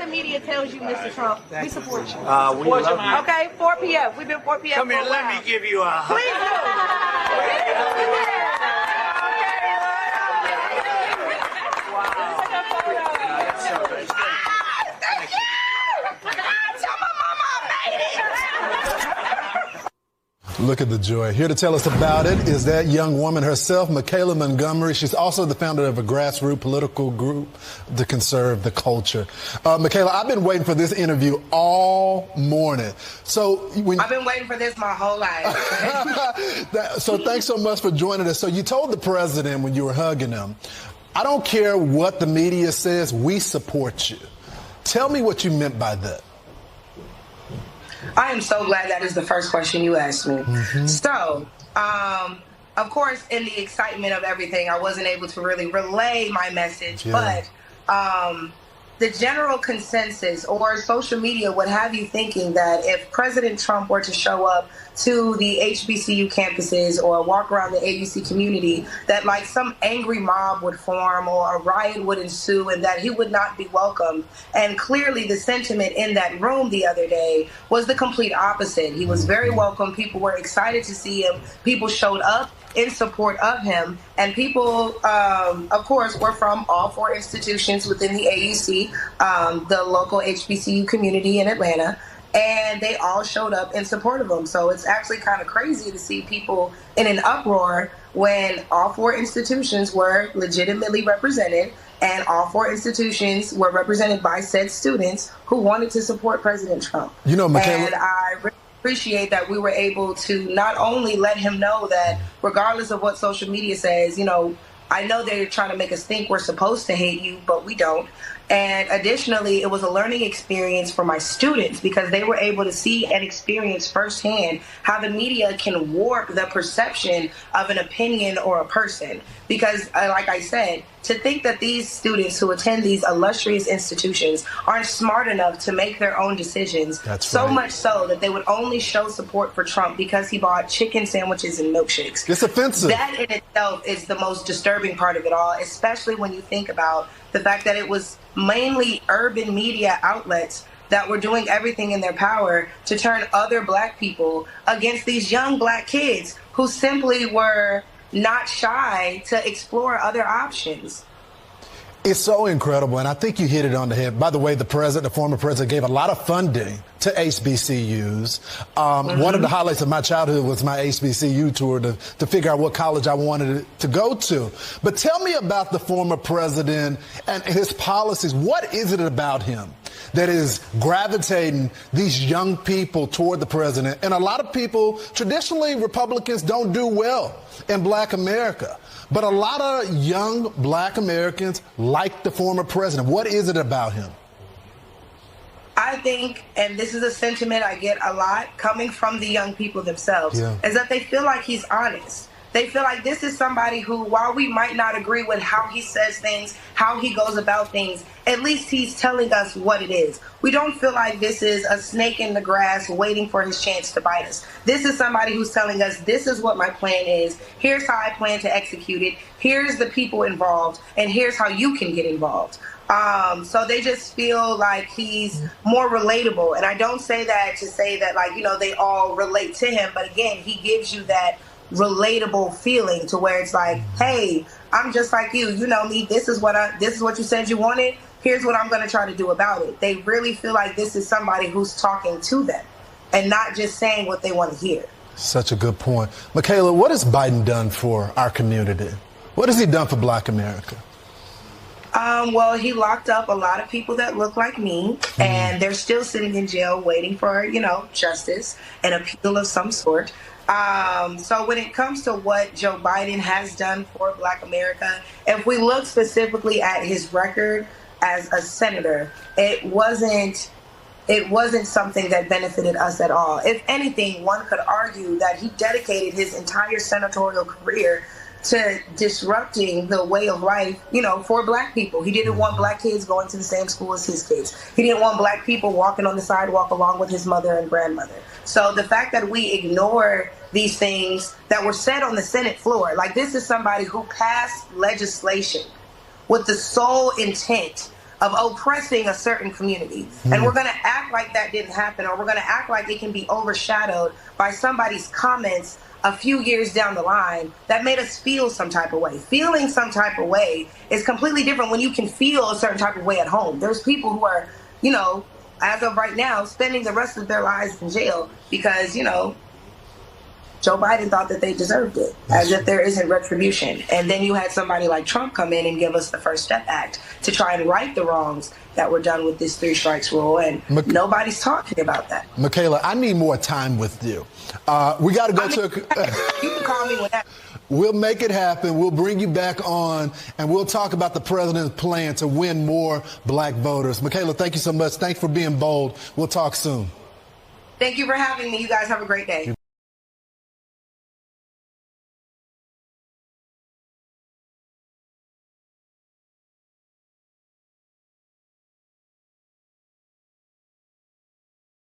the media tells you, Mr. Trump, we support you. We love you. Okay, 4 p.m. We've been 4 p.m. Come here, let me give you a hug. Please Look at the joy. Here to tell us about it is that young woman herself, Michaelah Montgomery. She's also the founder of a grassroots political group to conserve the culture. Michaelah, I've been waiting for this interview all morning. I've been waiting for this my whole life. So thanks so much for joining us. So you told the president when you were hugging him, I don't care what the media says, we support you. Tell me what you meant by that. I am so glad that is the first question you asked me. So, of course, in the excitement of everything, I wasn't able to really relay my message, but the general consensus or social media would have you thinking that if President Trump were to show up to the HBCU campuses or walk around the AUC community, that like some angry mob would form or a riot would ensue and that he would not be welcomed. And clearly the sentiment in that room the other day was the complete opposite. He was very welcome. People were excited to see him. People showed up in support of him, and people, of course, were from all 4 institutions within the AUC, the local HBCU community in Atlanta, and they all showed up in support of him. So it's actually kind of crazy to see people in an uproar when all 4 institutions were legitimately represented, and all 4 institutions were represented by said students who wanted to support President Trump. You know, Michaelah, and I appreciate that we were able to not only let him know that regardless of what social media says, you know, I know they're trying to make us think we're supposed to hate you, but we don't. And additionally, it was a learning experience for my students because they were able to see and experience firsthand how the media can warp the perception of an opinion or a person. Because, like I said, to think that these students who attend these illustrious institutions aren't smart enough to make their own decisions, so much so that they would only show support for Trump because he bought chicken sandwiches and milkshakes. It's offensive. That in itself is the most disturbing part of it all, especially when you think about the fact that it was mainly urban media outlets that were doing everything in their power to turn other black people against these young black kids who simply were not shy to explore other options. It's so incredible, and I think you hit it on the head. By the way, the former president, gave a lot of funding to HBCUs. One of the highlights of my childhood was my HBCU tour to figure out what college I wanted to go to. But tell me about the former president and his policies. What is it about him that is gravitating these young people toward the president? And a lot of people, traditionally, Republicans don't do well in black America. But a lot of young black Americans like the former president. What is it about him? I think, and this is a sentiment I get a lot coming from the young people themselves, is that they feel like he's honest. They feel like this is somebody who, while we might not agree with how he says things, how he goes about things, at least he's telling us what it is. We don't feel like this is a snake in the grass waiting for his chance to bite us. This is somebody who's telling us, this is what my plan is. Here's how I plan to execute it. Here's the people involved. And here's how you can get involved. So they just feel like he's more relatable. And I don't say that to say that, like, you know, they all relate to him. But again, he gives you that relatable feeling to where it's like, hey, I'm just like you. You know me. This is what you said you wanted. Here's what I'm going to try to do about it. They really feel like this is somebody who's talking to them and not just saying what they want to hear. Such a good point. Michaelah, what has Biden done for our community? What has he done for black America? Well, he locked up a lot of people that look like me, and they're still sitting in jail waiting for, you know, justice and appeal of some sort. So when it comes to what Joe Biden has done for black America, if we look specifically at his record as a senator, it wasn't something that benefited us at all. If anything, one could argue that he dedicated his entire senatorial career to disrupting the way of life, you know, for black people. He didn't want black kids going to the same school as his kids. He didn't want black people walking on the sidewalk along with his mother and grandmother. So the fact that we ignore these things that were said on the Senate floor, like this is somebody who passed legislation with the sole intent of oppressing a certain community. And we're going to act like that didn't happen, or we're going to act like it can be overshadowed by somebody's comments a few years down the line that made us feel some type of way. Feeling some type of way is completely different when you can feel a certain type of way at home. There's people who are, you know, as of right now, spending the rest of their lives in jail because, you know, Joe Biden thought that they deserved it, as if there isn't retribution. And then you had somebody like Trump come in and give us the First Step Act to try and right the wrongs that were done with this 3 strikes rule, and nobody's talking about that. Michaelah, I need more time with you. We got to go to You can call me whenever. We'll make it happen. We'll bring you back on, and we'll talk about the president's plan to win more black voters. Michaelah, thank you so much. Thanks for being bold. We'll talk soon. Thank you for having me. You guys have a great day.